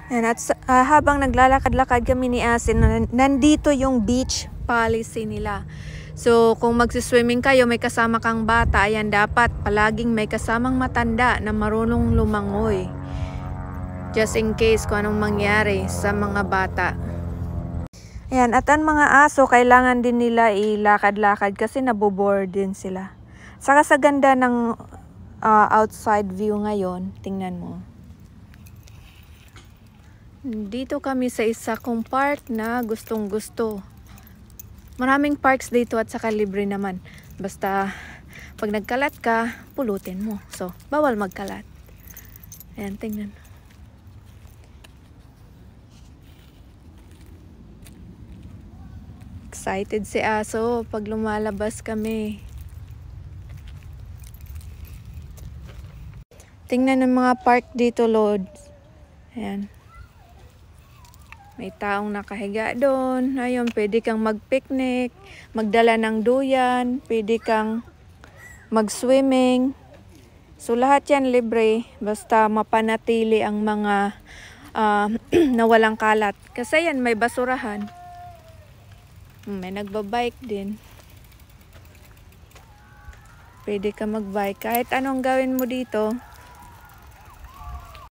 And habang naglalakad-lakad kami ni Asin, nandito yung beach policy nila. So, kung magsiswimming kayo, may kasama kang bata, ayan, dapat palaging may kasamang matanda na marunong lumangoy. Just in case kung anong mangyari sa mga bata. Ayan, at ang mga aso, kailangan din nila ilakad-lakad kasi naboboard din sila. Saka sa ganda ng outside view ngayon, tingnan mo. Dito kami sa isa kong park na gustong-gusto. Maraming parks dito at saka libre naman. Basta pag nagkalat ka, pulutin mo. So, bawal magkalat. Ayan, tingnan. Excited si Aso pag lumalabas kami. Tingnan ng mga park dito, Lord. Ayan. May taong nakahiga doon. Ayun, pwede kang mag-picnic, magdala ng duyan, pwede kang mag-swimming. So, lahat yan libre. Basta mapanatili ang mga na walang kalat. Kasi yan, may basurahan. May nagbabike din. Pwede ka magbike. Kahit anong gawin mo dito,